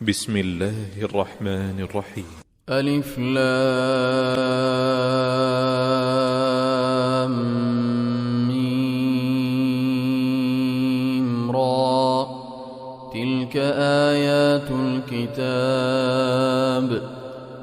بسم الله الرحمن الرحيم. ألف لام ميم را. تلك آيات الكتاب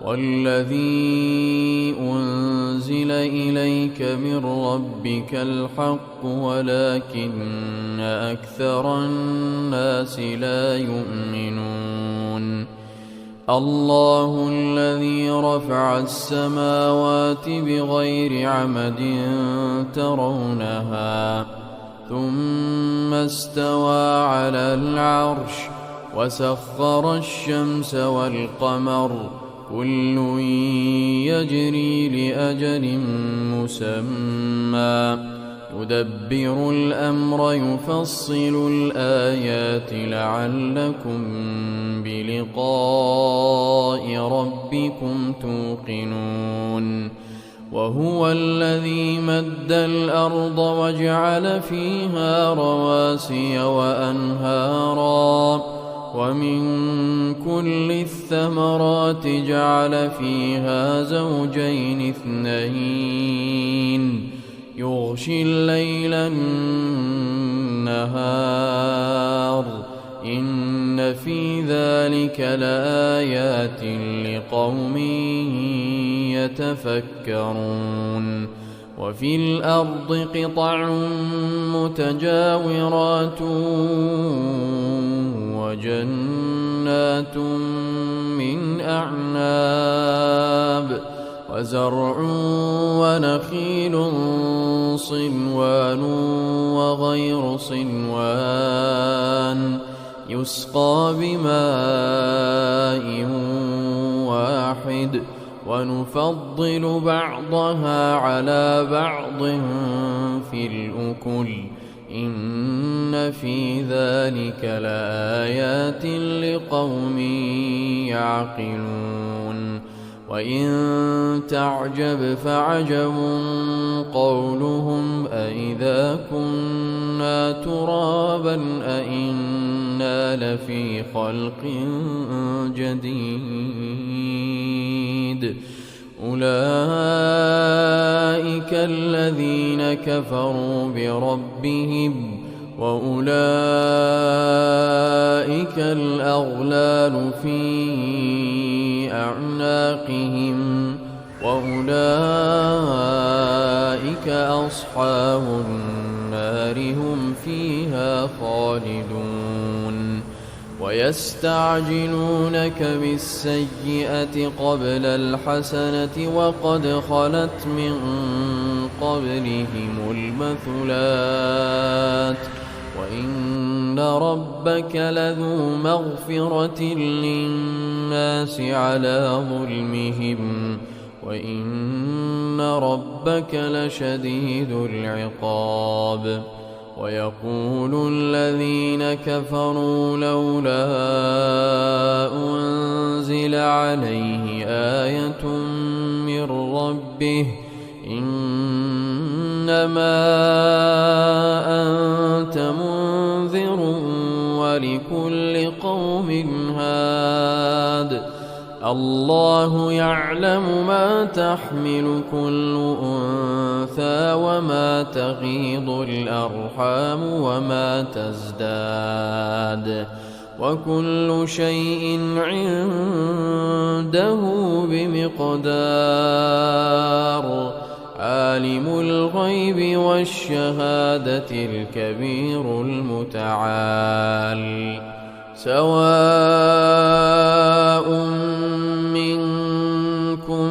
والذي أنزل إليك من ربك الحق ولكن أكثر الناس لا يؤمنون. الله الذي رفع السماوات بغير عمد ترونها ثم استوى على العرش وسخر الشمس والقمر كل يجري لأجل مسمى يدبر الأمر يفصل الآيات لعلكم بلقاء ربكم توقنون. وهو الذي مد الأرض وجعل فيها رواسي وأنهارا ومن كل الثمرات جعل فيها زوجين اثنين يغشي الليل النهار إن في ذلك لآيات لقوم يتفكرون. وفي الأرض قطع متجاورات وجنات من أعناب وزرع ونخيل صنوان وغير صنوان يسقى بماء واحد ونفضل بعضها على بعض في الأكل إن في ذلك لآيات لقوم يعقلون. وإن تعجب فعجب قولهم أإذا كنا ترابا أإنا لفي خلق جديد أولئك الذين كفروا بربهم وأولئك الأغلال في أعناقهم وأولئك أصحاب النار هم فيها خالدون. ويستعجلونك بالسيئة قبل الحسنة وقد خلت من قبلهم المثلات وإن ربك لذو مغفرة للناس على ظلمهم وإن ربك لشديد العقاب. ويقول الذين كفروا لولا أنزل عليه آية من ربه إنما أنت منذر ولكل قوم هاد الله يعلم ما تحمل كل أنثى وما تغيض الأرحام وما تزداد وكل شيء عنده بمقدار. عالم الغيب والشهادة الكبير المتعال. سواء منكم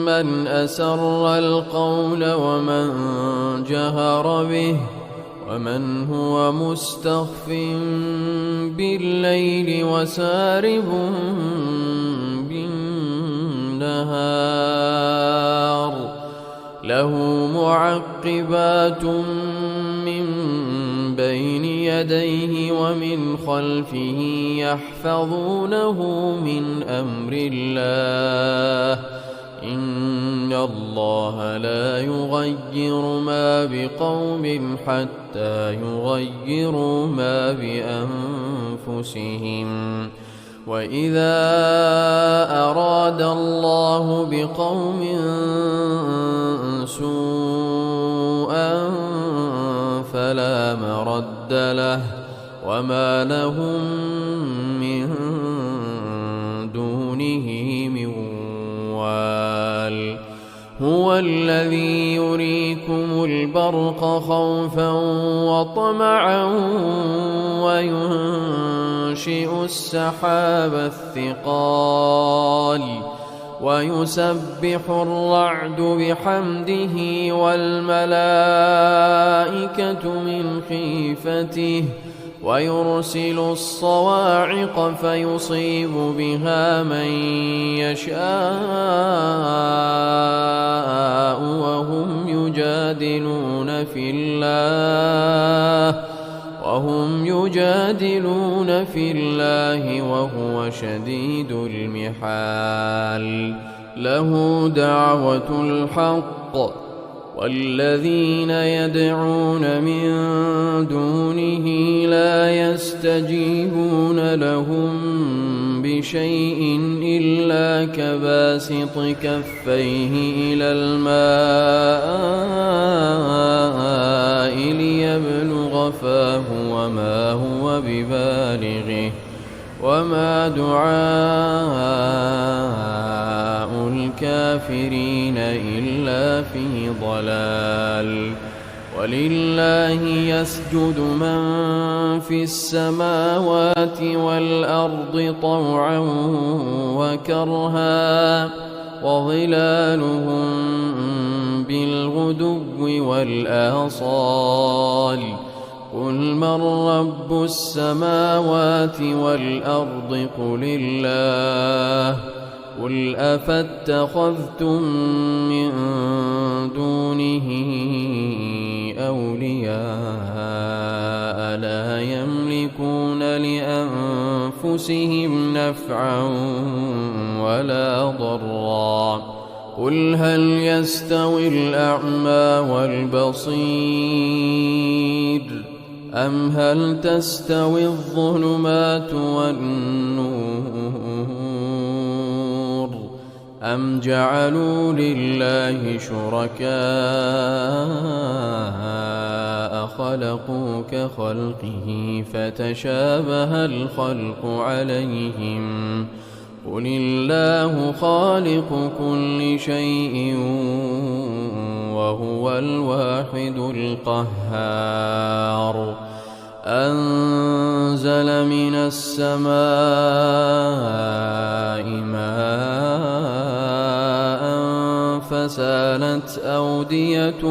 من أسر القول ومن جهر به ومن هو مستخف بالليل وسارب بالنهار له معقبات من بين يديه ومن خلفه يحفظونه من أمر الله إن الله لا يغير ما بقوم حتى يغيروا ما بأنفسهم وإذا أراد الله بقوم سوءا فلا مرد له وما لهم من دونه من وال هو الذي يريكم البرق خوفا وطمعا وينشئ السحاب الثقال ويسبح الرعد بحمده والملائكة من خيفته ويرسل الصواعق فيصيب بها من يشاء وهم يجادلون في الله وهو شديد المحال له دعوة الحق والذين يدعون من دونه لا يستجيبون لهم بشيء إلا كباسط كفيه إلى الماء ليبلغ فاه وما هو ببالغه وما دعاء الكافرين إلا في ضلال ولله يسجد من في السماوات والأرض طوعا وكرها وظلالهم بالغدو والآصال قل من رب السماوات والأرض قل الله قل أفاتخذتم من دونه أولياء لا يملكون لأنفسهم نفعا ولا ضرا قل هل يستوي الأعمى والبصير أم هل تستوي الظلمات والنور أم جعلوا لله شركاء خلقوا كخلقه فتشابه الخلق عليهم قل الله خالق كل شيء وهو الواحد القهار أنزل من السماء ماء فسالت أودية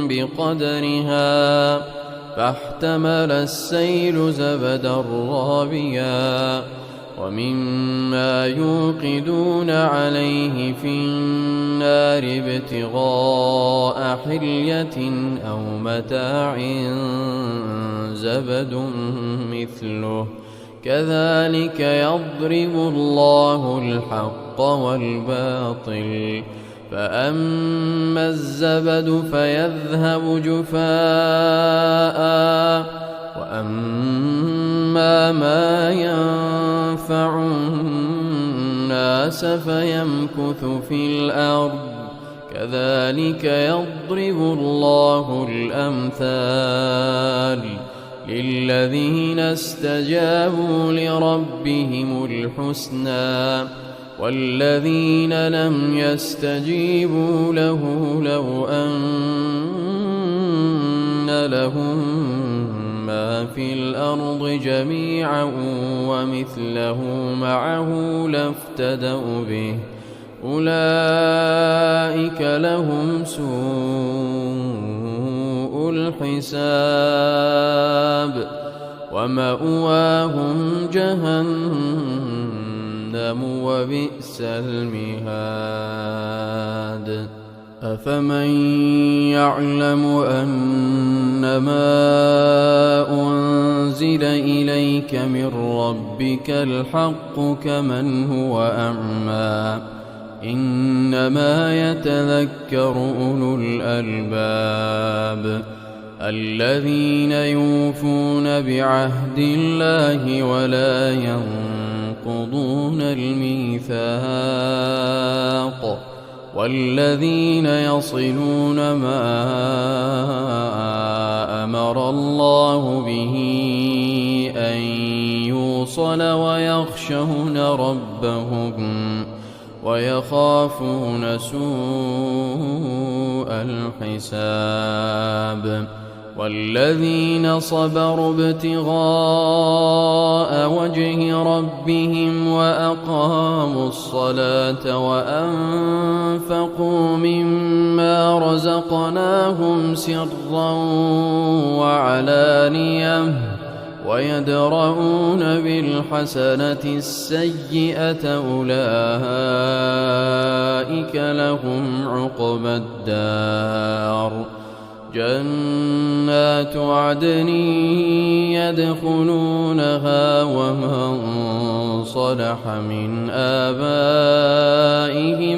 بقدرها فاحتمل السيل زبدا رابيا ومما يوقدون عليه في النار ابتغاء حلية أو متاع زبد مثله كذلك يضرب الله الحق والباطل فأما الزبد فيذهب جفاء وأما ما ينفع الناس فيمكث في الأرض كذلك يضرب الله الأمثال للذين استجابوا لربهم الحسنى والذين لم يستجيبوا له لو أن لهم ما في الأرض جميعا ومثله معه لافتدوا به أولئك لهم سوء الحساب ومأواهم جهنم وبئس المهاد أفمن يعلم أنما أنزل إليك من ربك الحق كمن هو أعمى إنما يتذكر أولو الألباب الذين يوفون بعهد الله ولا ينقضون الميثاق والذين يصلون ما أمر الله به أن يوصل ويخافون سوء الحساب والذين صبروا ابتغاء وجه ربهم وأقاموا الصلاة وأنفقوا مما رزقناهم سرا وعلانية ويدرؤون بالحسنة السيئة أولئك لهم عقبى الدار جنات عدن يدخلونها ومن صلح من آبائهم